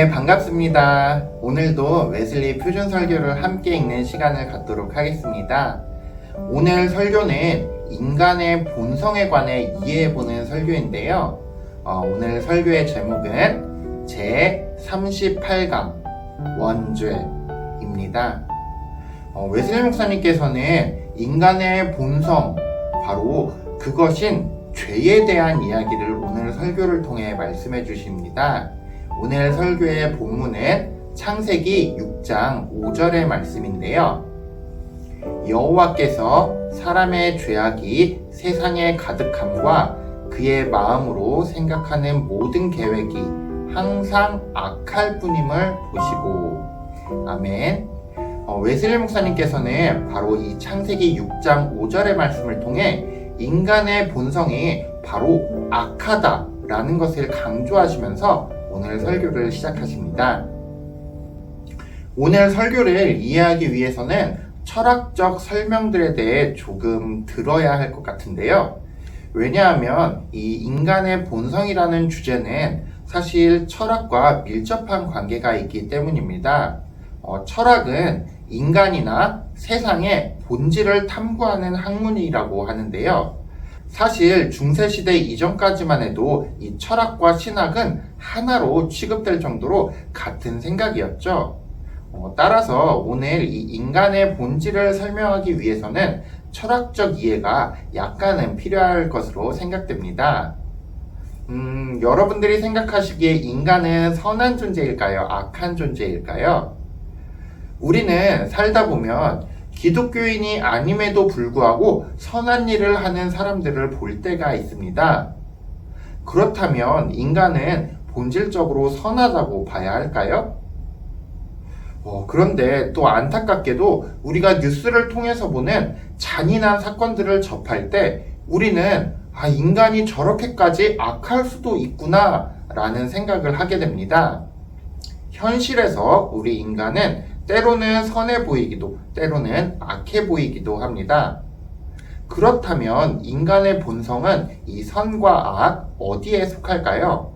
네, 반갑습니다. 오늘도 웨슬리 표준 설교를 함께 읽는 시간을 갖도록 하겠습니다. 오늘 설교는 인간의 본성에 관해 이해해보는 설교인데요. 오늘 설교의 제목은 제38강 원죄입니다. 웨슬리 목사님께서는 인간의 본성, 바로 그것인 죄에 대한 이야기를 오늘 설교를 통해 말씀해 주십니다. 오늘 설교의 본문은 창세기 6장 5절의 말씀인데요. 여호와께서 사람의 죄악이 세상에 가득함과 그의 마음으로 생각하는 모든 계획이 항상 악할 뿐임을 보시고. 아멘. 웨슬리 목사님께서는 바로 이 창세기 6장 5절의 말씀을 통해 인간의 본성이 바로 악하다라는 것을 강조하시면서 오늘 설교를 시작하십니다. 오늘 설교를 이해하기 위해서는 철학적 설명들에 대해 조금 들어야 할 것 같은데요. 왜냐하면 이 인간의 본성이라는 주제는 사실 철학과 밀접한 관계가 있기 때문입니다. 철학은 인간이나 세상의 본질을 탐구하는 학문이라고 하는데요. 사실 중세시대 이전까지만 해도 이 철학과 신학은 하나로 취급될 정도로 같은 생각이었죠. 따라서 오늘 이 인간의 본질을 설명하기 위해서는 철학적 이해가 약간은 필요할 것으로 생각됩니다. 여러분들이 생각하시기에 인간은 선한 존재일까요? 악한 존재일까요? 우리는 살다 보면 기독교인이 아님에도 불구하고 선한 일을 하는 사람들을 볼 때가 있습니다. 그렇다면 인간은 본질적으로 선하다고 봐야 할까요? 그런데 또 안타깝게도 우리가 뉴스를 통해서 보는 잔인한 사건들을 접할 때 우리는 인간이 저렇게까지 악할 수도 있구나 라는 생각을 하게 됩니다. 현실에서 우리 인간은 때로는 선해 보이기도, 때로는 악해 보이기도 합니다. 그렇다면 인간의 본성은 이 선과 악 어디에 속할까요?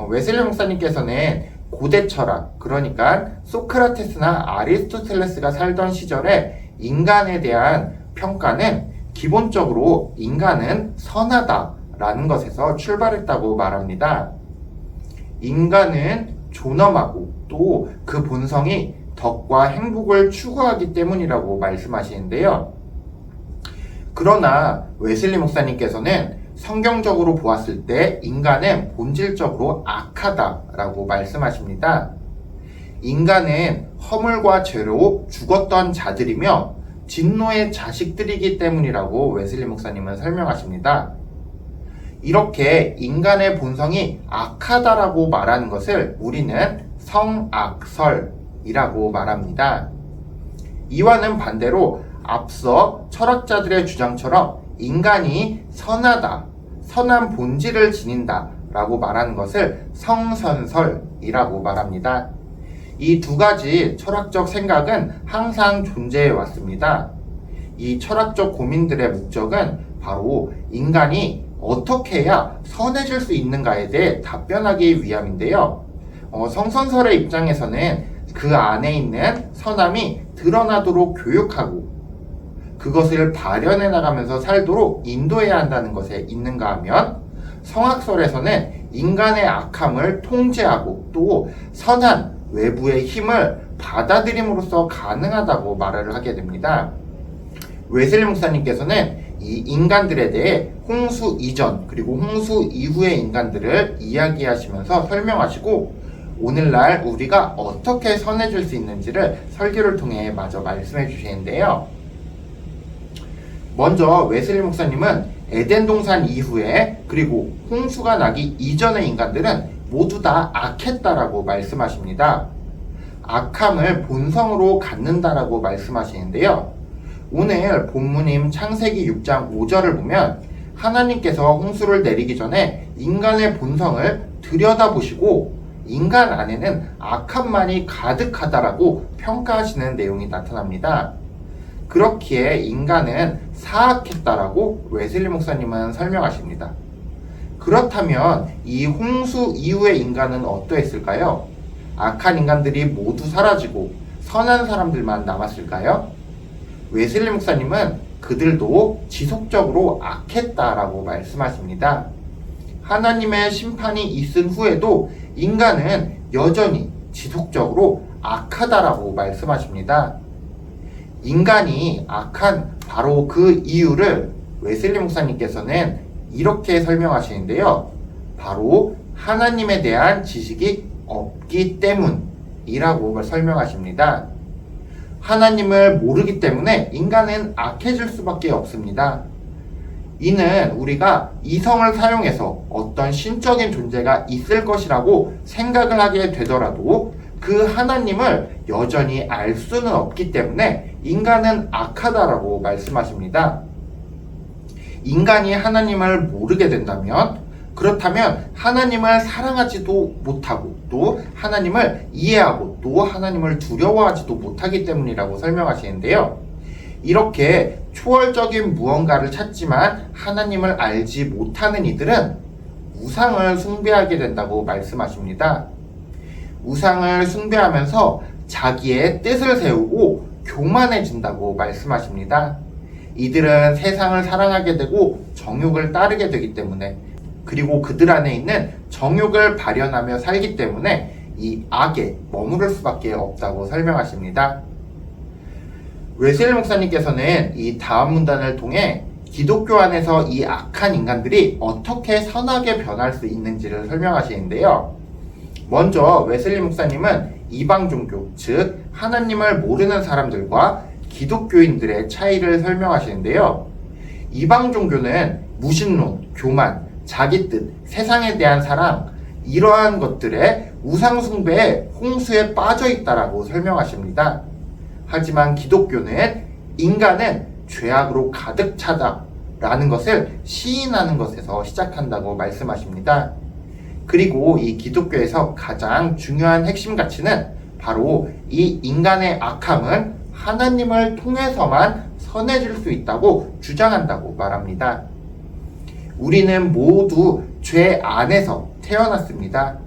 웨슬리 목사님께서는 고대 철학, 그러니까 소크라테스나 아리스토텔레스가 살던 시절에 인간에 대한 평가는 기본적으로 인간은 선하다라는 것에서 출발했다고 말합니다. 인간은 존엄하고 또 그 본성이 덕과 행복을 추구하기 때문이라고 말씀하시는데요. 그러나 웨슬리 목사님께서는 성경적으로 보았을 때 인간은 본질적으로 악하다라고 말씀하십니다. 인간은 허물과 죄로 죽었던 자들이며 진노의 자식들이기 때문이라고 웨슬리 목사님은 설명하십니다. 이렇게 인간의 본성이 악하다라고 말하는 것을 우리는 성악설이라고 말합니다. 이와는 반대로 앞서 철학자들의 주장처럼 인간이 선하다, 선한 본질을 지닌다 라고 말하는 것을 성선설이라고 말합니다. 이 두 가지 철학적 생각은 항상 존재해 왔습니다. 이 철학적 고민들의 목적은 바로 인간이 어떻게 해야 선해질 수 있는가에 대해 답변하기 위함인데요. 성선설의 입장에서는 그 안에 있는 선함이 드러나도록 교육하고 그것을 발현해 나가면서 살도록 인도해야 한다는 것에 있는가 하면, 성악설에서는 인간의 악함을 통제하고 또 선한 외부의 힘을 받아들임으로써 가능하다고 말을 하게 됩니다. 웨슬리 목사님께서는 이 인간들에 대해 홍수 이전 그리고 홍수 이후의 인간들을 이야기하시면서 설명하시고 오늘날 우리가 어떻게 선해질 수 있는지를 설교를 통해 마저 말씀해 주시는데요. 먼저 웨슬리 목사님은 에덴 동산 이후에 그리고 홍수가 나기 이전의 인간들은 모두 다 악했다라고 말씀하십니다. 악함을 본성으로 갖는다라고 말씀하시는데요. 오늘 본문인 창세기 6장 5절을 보면 하나님께서 홍수를 내리기 전에 인간의 본성을 들여다보시고 인간 안에는 악함만이 가득하다라고 평가하시는 내용이 나타납니다. 그렇기에 인간은 사악했다라고 웨슬리 목사님은 설명하십니다. 그렇다면 이 홍수 이후의 인간은 어떠했을까요? 악한 인간들이 모두 사라지고 선한 사람들만 남았을까요? 웨슬리 목사님은 그들도 지속적으로 악했다라고 말씀하십니다. 하나님의 심판이 있은 후에도 인간은 여전히 지속적으로 악하다라고 말씀하십니다. 인간이 악한 바로 그 이유를 웨슬리 목사님께서는 이렇게 설명하시는데요. 바로 하나님에 대한 지식이 없기 때문이라고 설명하십니다. 하나님을 모르기 때문에 인간은 악해질 수밖에 없습니다. 이는 우리가 이성을 사용해서 어떤 신적인 존재가 있을 것이라고 생각을 하게 되더라도 그 하나님을 여전히 알 수는 없기 때문에 인간은 악하다라고 말씀하십니다. 인간이 하나님을 모르게 된다면, 그렇다면 하나님을 사랑하지도 못하고 또 하나님을 이해하고 또 하나님을 두려워하지도 못하기 때문이라고 설명하시는데요. 이렇게 초월적인 무언가를 찾지만 하나님을 알지 못하는 이들은 우상을 숭배하게 된다고 말씀하십니다. 우상을 숭배하면서 자기의 뜻을 세우고 교만해진다고 말씀하십니다. 이들은 세상을 사랑하게 되고 정욕을 따르게 되기 때문에, 그리고 그들 안에 있는 정욕을 발현하며 살기 때문에 이 악에 머무를 수밖에 없다고 설명하십니다. 웨슬리 목사님께서는 이 다음 문단을 통해 기독교 안에서 이 악한 인간들이 어떻게 선하게 변할 수 있는지를 설명하시는데요. 먼저 웨슬리 목사님은 이방 종교, 즉 하나님을 모르는 사람들과 기독교인들의 차이를 설명하시는데요. 이방 종교는 무신론, 교만, 자기 뜻, 세상에 대한 사랑, 이러한 것들의 우상 숭배의 홍수에 빠져 있다라고 설명하십니다. 하지만 기독교는 인간은 죄악으로 가득 차다라는 것을 시인하는 것에서 시작한다고 말씀하십니다. 그리고 이 기독교에서 가장 중요한 핵심 가치는 바로 이 인간의 악함은 하나님을 통해서만 선해질 수 있다고 주장한다고 말합니다. 우리는 모두 죄 안에서 태어났습니다.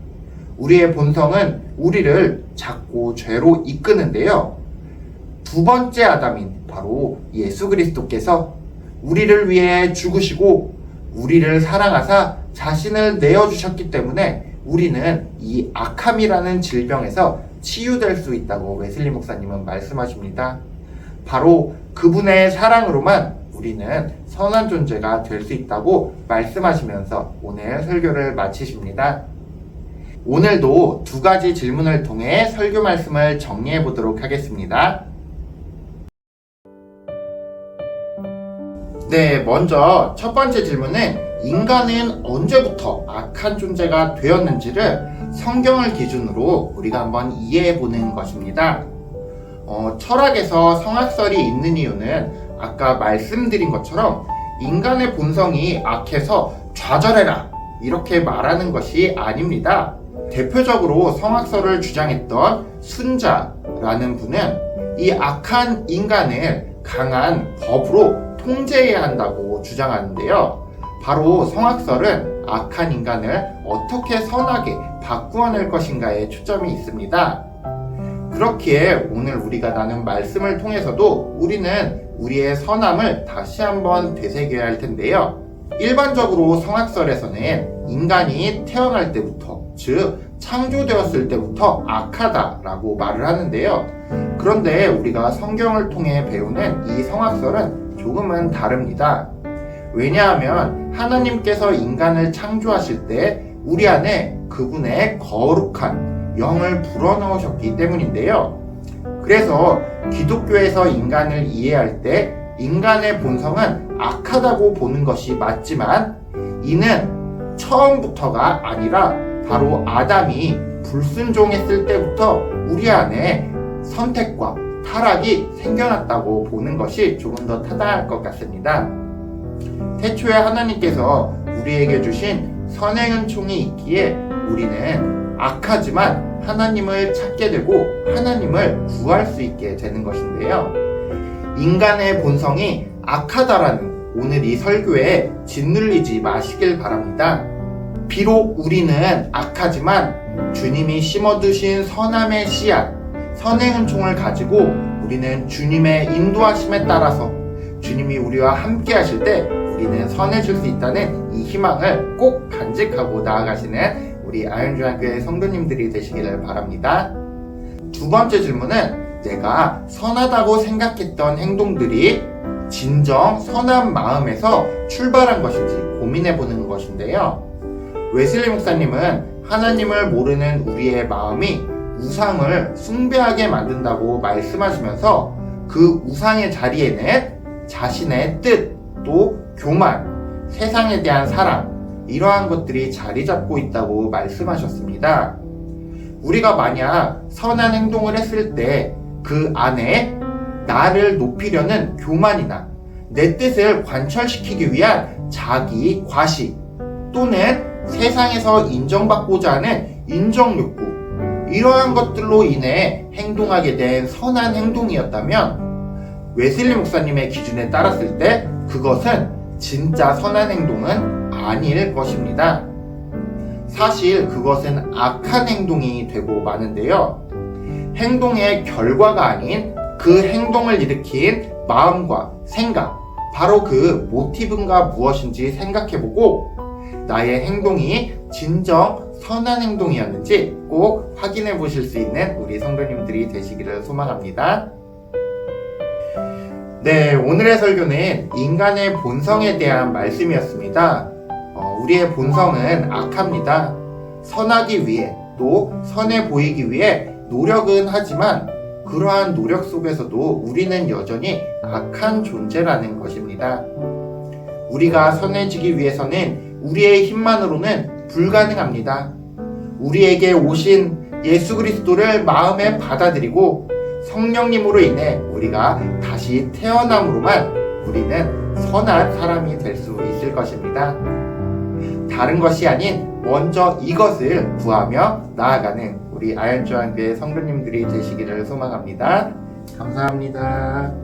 우리의 본성은 우리를 자꾸 죄로 이끄는데요. 두 번째 아담인 바로 예수 그리스도께서 우리를 위해 죽으시고 우리를 사랑하사 자신을 내어주셨기 때문에 우리는 이 악함이라는 질병에서 치유될 수 있다고 웨슬리 목사님은 말씀하십니다. 바로 그분의 사랑으로만 우리는 선한 존재가 될 수 있다고 말씀하시면서 오늘 설교를 마치십니다. 오늘도 두 가지 질문을 통해 설교 말씀을 정리해 보도록 하겠습니다. 네, 먼저 첫 번째 질문은 인간은 언제부터 악한 존재가 되었는지를 성경을 기준으로 우리가 한번 이해해 보는 것입니다. 철학에서 성악설이 있는 이유는 아까 말씀드린 것처럼 인간의 본성이 악해서 좌절해라 이렇게 말하는 것이 아닙니다. 대표적으로 성악설을 주장했던 순자라는 분은 이 악한 인간을 강한 법으로 통제해야 한다고 주장하는데요. 바로 성악설은 악한 인간을 어떻게 선하게 바꾸어낼 것인가에 초점이 있습니다. 그렇기에 오늘 우리가 나눈 말씀을 통해서도 우리는 우리의 선함을 다시 한번 되새겨야 할 텐데요. 일반적으로 성악설에서는 인간이 태어날 때부터, 즉 창조되었을 때부터 악하다라고 말을 하는데요. 그런데 우리가 성경을 통해 배우는 이 성악설은 조금은 다릅니다. 왜냐하면 하나님께서 인간을 창조하실 때 우리 안에 그분의 거룩한 영을 불어넣으셨기 때문인데요. 그래서 기독교에서 인간을 이해할 때 인간의 본성은 악하다고 보는 것이 맞지만 이는 처음부터가 아니라 바로 아담이 불순종했을 때부터 우리 안에 선택과 타락이 생겨났다고 보는 것이 조금 더 타당할 것 같습니다. 태초에 하나님께서 우리에게 주신 선행 은총이 있기에 우리는 악하지만 하나님을 찾게 되고 하나님을 구할 수 있게 되는 것인데요. 인간의 본성이 악하다라는 오늘 이 설교에 짓눌리지 마시길 바랍니다. 비록 우리는 악하지만 주님이 심어두신 선함의 씨앗, 선의 은총을 가지고 우리는 주님의 인도하심에 따라서 주님이 우리와 함께 하실 때 우리는 선해질 수 있다는 이 희망을 꼭 간직하고 나아가시는 우리 아현중학교의 성도님들이 되시기를 바랍니다. 두 번째 질문은 내가 선하다고 생각했던 행동들이 진정 선한 마음에서 출발한 것인지 고민해 보는 것인데요. 웨슬리 목사님은 하나님을 모르는 우리의 마음이 우상을 숭배하게 만든다고 말씀하시면서 그 우상의 자리에는 자신의 뜻, 또 교만, 세상에 대한 사랑, 이러한 것들이 자리 잡고 있다고 말씀하셨습니다. 우리가 만약 선한 행동을 했을 때 그 안에 나를 높이려는 교만이나 내 뜻을 관철시키기 위한 자기 과시 또는 세상에서 인정받고자 하는 인정욕구, 이러한 것들로 인해 행동하게 된 선한 행동이었다면 웨슬리 목사님의 기준에 따랐을 때 그것은 진짜 선한 행동은 아닐 것입니다. 사실 그것은 악한 행동이 되고 마는데요. 행동의 결과가 아닌 그 행동을 일으킨 마음과 생각, 바로 그 모티브가 무엇인지 생각해보고 나의 행동이 진정 선한 행동이었는지 꼭 확인해 보실 수 있는 우리 성도님들이 되시기를 소망합니다. 네, 오늘의 설교는 인간의 본성에 대한 말씀이었습니다. 우리의 본성은 악합니다. 선하기 위해 또 선해 보이기 위해 노력은 하지만 그러한 노력 속에서도 우리는 여전히 악한 존재라는 것입니다. 우리가 선해지기 위해서는 우리의 힘만으로는 불가능합니다. 우리에게 오신 예수 그리스도를 마음에 받아들이고 성령님으로 인해 우리가 다시 태어남으로만 우리는 선한 사람이 될 수 있을 것입니다. 다른 것이 아닌 먼저 이것을 구하며 나아가는 우리 아현중학교의 성도님들이 되시기를 소망합니다. 감사합니다.